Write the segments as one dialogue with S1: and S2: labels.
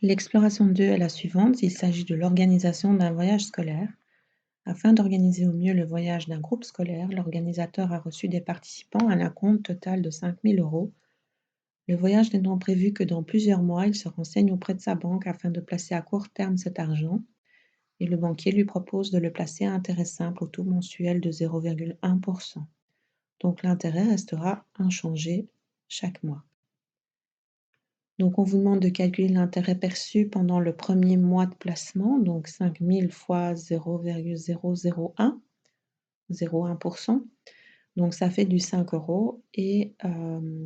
S1: L'exploration 2 est la suivante. Il s'agit de l'organisation d'un voyage scolaire. Afin d'organiser au mieux le voyage d'un groupe scolaire, l'organisateur a reçu des participants un acompte total de 5 000 euros. Le voyage n'étant prévu que dans plusieurs mois, il se renseigne auprès de sa banque afin de placer à court terme cet argent et le banquier lui propose de le placer à intérêt simple au taux mensuel de 0,1%. Donc l'intérêt restera inchangé chaque mois. Donc on vous demande de calculer l'intérêt perçu pendant le premier mois de placement, donc 5 000 fois 0,001, 0,1%. Donc ça fait du 5 euros et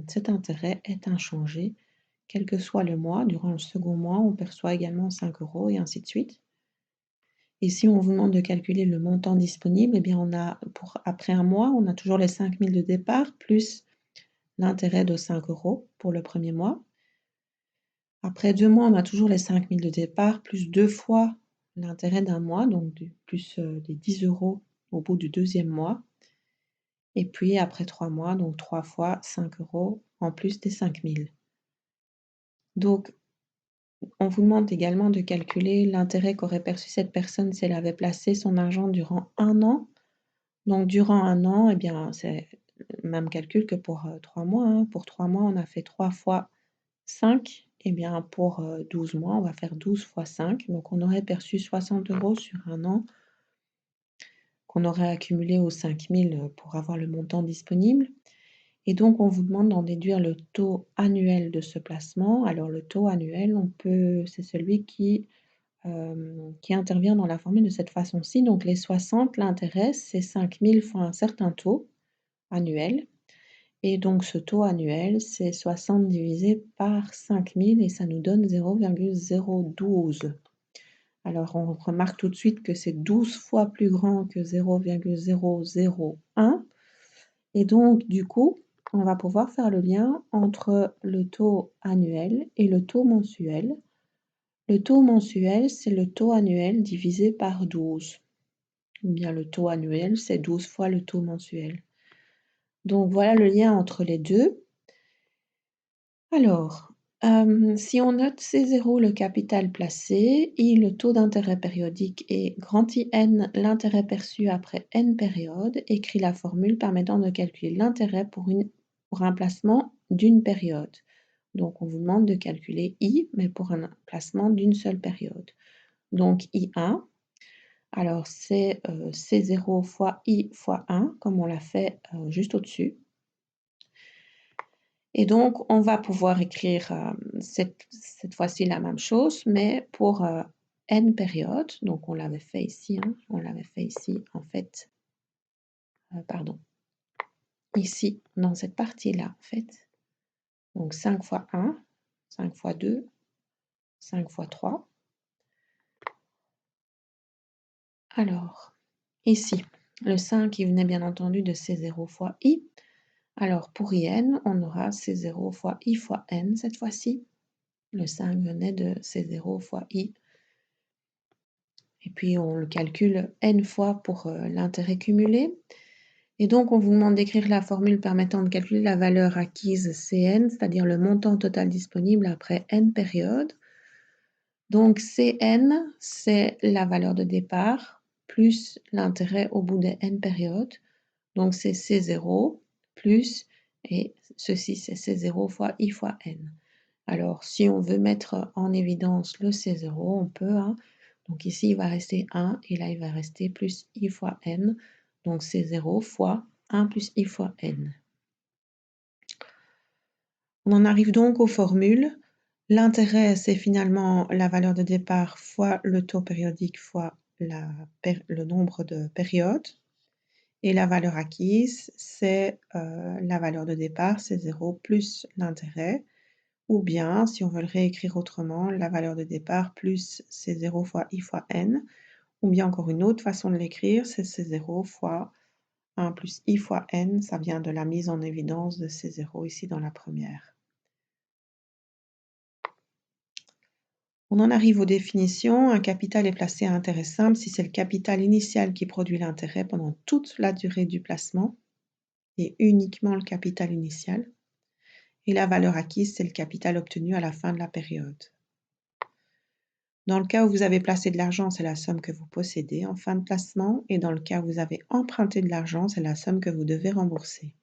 S1: cet intérêt est inchangé, quel que soit le mois. Durant le second mois, on perçoit également 5 euros et ainsi de suite. Et si on vous demande de calculer le montant disponible, eh bien après un mois, on a toujours les 5 000 de départ, plus l'intérêt de 5 euros pour le premier mois. Après 2 mois, on a toujours les 5 000 de départ, plus 2 fois l'intérêt d'un mois, donc plus les 10 euros au bout du deuxième mois. Et puis après 3 mois, donc 3 fois 5 euros en plus des 5 000. Donc, on vous demande également de calculer l'intérêt qu'aurait perçu cette personne si elle avait placé son argent durant 1 an. Donc durant 1 an, eh bien, c'est le même calcul que pour 3 mois, hein. Pour 3 mois, on a fait 3 fois 5. Eh bien, pour 12 mois, on va faire 12 fois 5. Donc on aurait perçu 60 euros sur 1 an qu'on aurait accumulé aux 5 000 pour avoir le montant disponible. Et donc, on vous demande d'en déduire le taux annuel de ce placement. Alors, le taux annuel, c'est celui qui intervient dans la formule de cette façon-ci. Donc, les 60, l'intérêt, c'est 5 000 fois un certain taux annuel. Et donc, ce taux annuel, c'est 60 divisé par 5 000 et ça nous donne 0,012. Alors, on remarque tout de suite que c'est 12 fois plus grand que 0,001. Et donc, du coup, on va pouvoir faire le lien entre le taux annuel et le taux mensuel. Le taux mensuel, c'est le taux annuel divisé par 12. Ou bien le taux annuel, c'est 12 fois le taux mensuel. Donc, voilà le lien entre les deux. Alors, si on note C0 le capital placé, I le taux d'intérêt périodique et grand IN l'intérêt perçu après N périodes, écrit la formule permettant de calculer l'intérêt pour un placement d'une période. Donc on vous demande de calculer I, mais pour un placement d'une seule période. Donc I1, alors c'est C0 fois I fois 1, comme on l'a fait juste au-dessus. Et donc, on va pouvoir écrire cette fois-ci la même chose, mais pour n périodes. Donc, on l'avait fait ici, hein, en fait, pardon, ici, dans cette partie-là, en fait. Donc, 5 fois 1, 5 fois 2, 5 fois 3. Alors, ici, le 5, qui venait bien entendu de C0 fois I. Alors, pour IN, on aura C0 fois I fois N cette fois-ci. Le 5 venait de C0 fois I. Et puis, on le calcule n fois pour l'intérêt cumulé. Et donc, on vous demande d'écrire la formule permettant de calculer la valeur acquise Cn, c'est-à-dire le montant total disponible après n périodes. Donc, Cn, c'est la valeur de départ plus l'intérêt au bout des n périodes. Donc, c'est C0 plus, et ceci, c'est C0 fois I fois n. Alors, si on veut mettre en évidence le C0, on peut, hein. Donc ici, il va rester 1 et là, il va rester plus I fois N. Donc c'est 0 fois 1 plus I fois N. On en arrive donc aux formules. L'intérêt, c'est finalement la valeur de départ fois le taux périodique fois le nombre de périodes. Et la valeur acquise, c'est la valeur de départ, c'est 0 plus l'intérêt. Ou bien, si on veut le réécrire autrement, la valeur de départ plus c'est 0 fois I fois N. Ou bien encore une autre façon de l'écrire, c'est C0 fois 1 plus I fois N. Ça vient de la mise en évidence de C0 ici dans la première. On en arrive aux définitions. Un capital est placé à intérêt simple si c'est le capital initial qui produit l'intérêt pendant toute la durée du placement et uniquement le capital initial. Et la valeur acquise, c'est le capital obtenu à la fin de la période. Dans le cas où vous avez placé de l'argent, c'est la somme que vous possédez en fin de placement et dans le cas où vous avez emprunté de l'argent, c'est la somme que vous devez rembourser.